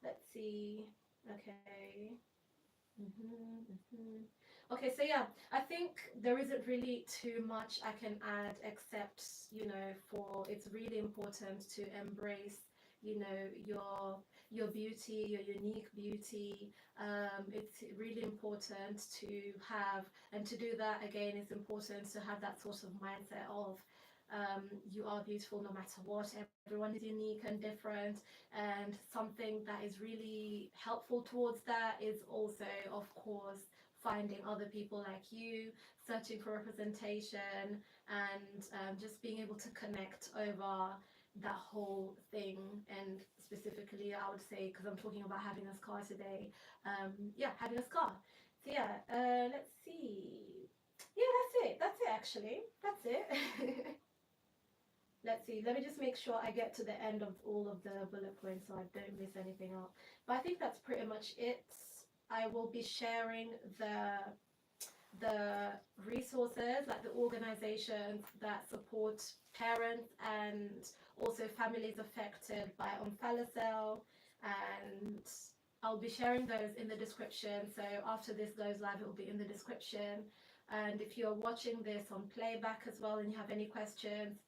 Let's see. Okay. Okay, so yeah, I think there isn't really too much I can add, except, for it's really important to embrace, your beauty, your unique beauty. It's really important to have, and to do that again, it's important to have that sort of mindset of you are beautiful no matter what. Everyone is unique and different, and something that is really helpful towards that is also, of course, finding other people like you, searching for representation, and just being able to connect over that whole thing. And specifically, I would say, because I'm talking about having a scar today, having a scar. So let's see. Yeah, that's it actually. That's it. Let's see, let me just make sure I get to the end of all of the bullet points so I don't miss anything out. But I think that's pretty much it. I will be sharing the resources, like the organizations that support parents and also families affected by Omphalocele, and I'll be sharing those in the description. So after this goes live, it will be in the description. And if you're watching this on playback as well and you have any questions,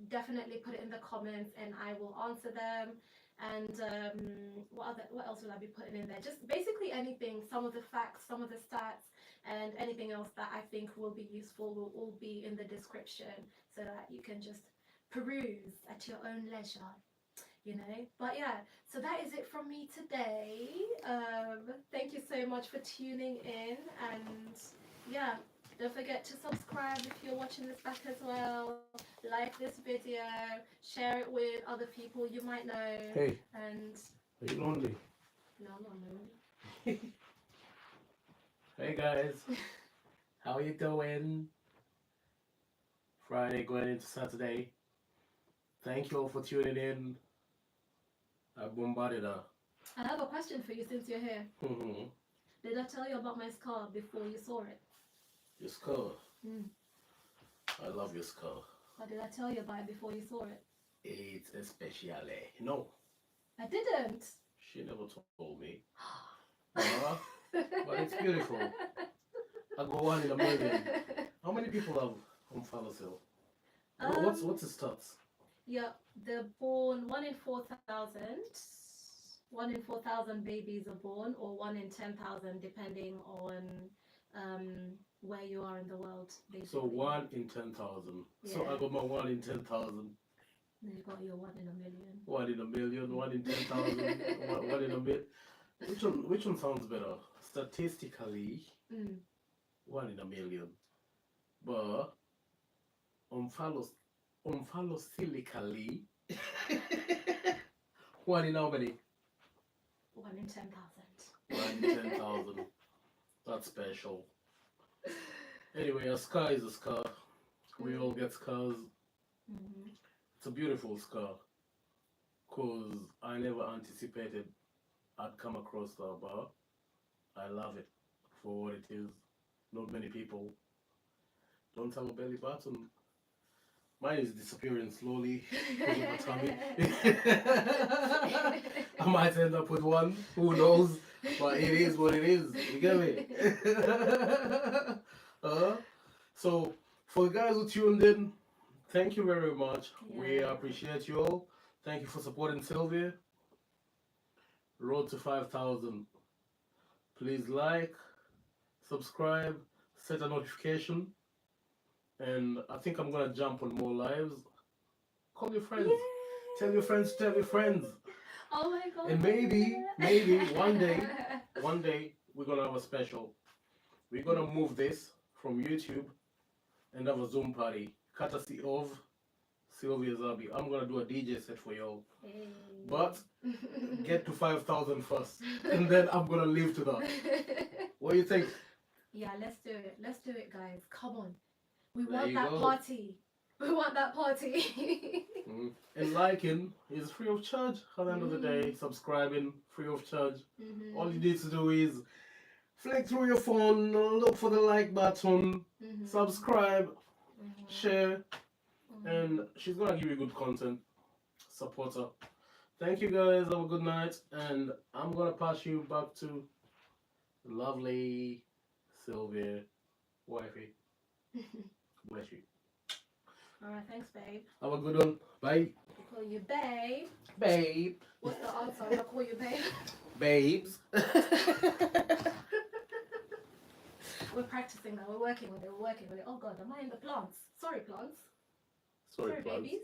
definitely put it in the comments and I will answer them. And what else will I be putting in there? Just basically anything, some of the facts, some of the stats, and anything else that I think will be useful will all be in the description, so that you can just peruse at your own leisure, But yeah, so that is it from me today. Thank you so much for tuning in, and yeah, don't forget to subscribe if you're watching this back as well. Like this video, share it with other people you might know. Hey, And are you lonely? no, I'm not lonely. Hey guys, how you doing? Friday going into Saturday. Thank you all for tuning in. I bombarded her. I have a question for you since you're here. Mm-hmm. Did I tell you about my scar before you saw it? Your scar. Mm. I love your scar. Or did I tell you about it before you saw it? It's especially. No, I didn't. she never told me. But it's beautiful. I go 1 in a million. How many people have Omphalocele? What's the stats? Yeah, they're born 1 in 4,000. 1 in 4,000 babies are born, or 1 in 10,000, depending on where you are in the world. Basically. So 1 in 10,000. Yeah. So I got my 1 in 10,000. Then you got your 1 in a million. 1 in a million, 1 in 10,000, 1 in a million. Which one sounds better? Statistically, 1 in a million. But omphalocelically, 1 in how many? 1 in 10,000. 1 in 10,000. That's special. Anyway, a scar is a scar. We all get scars. It's a beautiful scar, because I never anticipated I'd come across that, but I love it for what it is. Not many people don't have a belly button. Mine is disappearing slowly because of my tummy. I might end up with one, who knows? But it is what it is. You get me? So, for the guys who tuned in, thank you very much. Yeah. We appreciate you all. Thank you for supporting Sylvia. Road to 5,000. Please like, subscribe, set a notification, and I think I'm gonna jump on more lives. Call your friends. Yay! Tell your friends to tell your friends. Oh my god. And maybe one day we're gonna have a special. We're gonna move this from YouTube and have a Zoom party, courtesy of Sylvia Zabi. I'm gonna do a DJ set for y'all. Hey. But get to 5,000 first, and then I'm gonna leave to that. What do you think? Yeah, let's do it. Let's do it, guys. Come on. We There want you that go. party. We want that party. And liking is free of charge at the end of the day. Subscribing, free of charge. All you need to do is flick through your phone, look for the like button, subscribe, share, and she's gonna give you good content. Support her. Thank you guys, have a good night, and I'm gonna pass you back to lovely Sylvia, wifey. Bless you. Alright, thanks, babe. Have a good one. Bye. I'll call you babe. Babe. What's the answer? I'll call you babe. Babes. We're practicing now. We're working with it. We're working with it. Oh god, am I in the plants? Sorry, plants. Sorry, babies.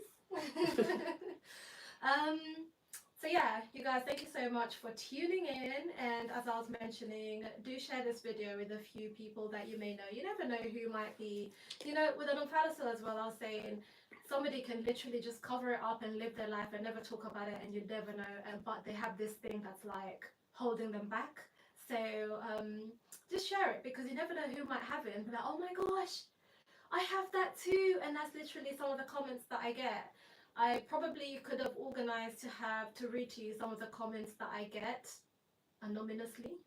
So yeah, you guys, thank you so much for tuning in. And as I was mentioning, do share this video with a few people that you may know. You never know who might be, you know, with an omphalocele as well. I was saying somebody can literally just cover it up and live their life and never talk about it, and you never know. But they have this thing that's like holding them back. So just share it, because you never know who might have it and be like, oh my gosh, I have that too. And that's literally some of the comments that I get. I probably could have organized to read to you some of the comments that I get anonymously,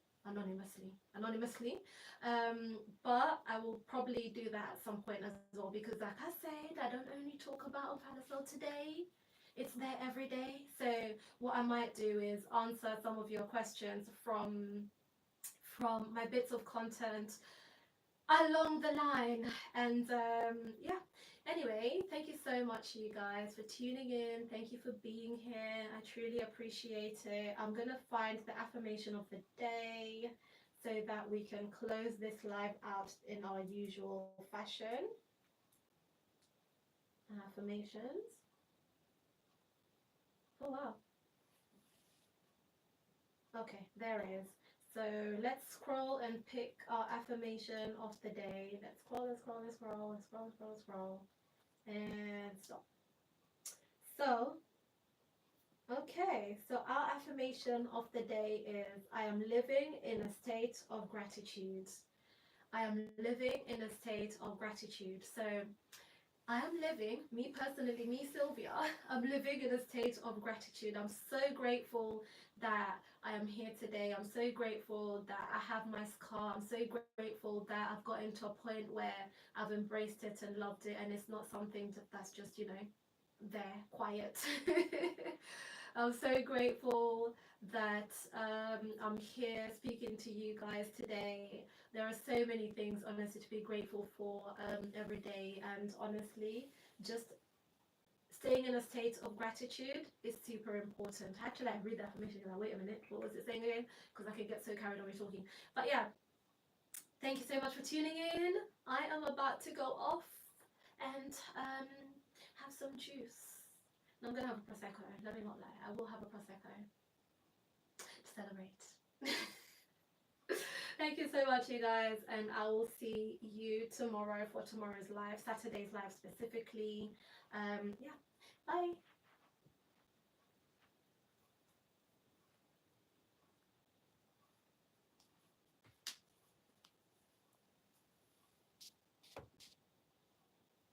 but I will probably do that at some point as well, because like I said, I don't only talk about omphalocele today, it's there every day. So what I might do is answer some of your questions from my bits of content along the line. And yeah, anyway, thank you so much, you guys, for tuning in. Thank you for being here. I truly appreciate it. I'm gonna find the affirmation of the day so that we can close this live out in our usual fashion. Affirmations. Oh wow. Okay, there it is. So let's scroll and pick our affirmation of the day. Let's scroll, and stop. So, okay, so our affirmation of the day is, I am living in a state of gratitude. I am living in a state of gratitude. So I am living, me personally, me Sylvia, I'm living in a state of gratitude. I'm so grateful that I am here today. I'm so grateful that I have my scar. I'm so grateful that I've gotten to a point where I've embraced it and loved it, and it's not something that's just, you know, there, quiet. I'm so grateful that I'm here speaking to you guys today. There are so many things, honestly, to be grateful for every day, and honestly, just staying in a state of gratitude is super important. I had to like read the affirmation and wait a minute, what was it saying again? Because I could get so carried away talking. But yeah, thank you so much for tuning in. I am about to go off and have some juice. No, I'm gonna have a prosecco. Let me not lie. I will have a prosecco to celebrate. Thank you so much, you guys, and I will see you tomorrow for tomorrow's live, Saturday's live specifically. Yeah, bye.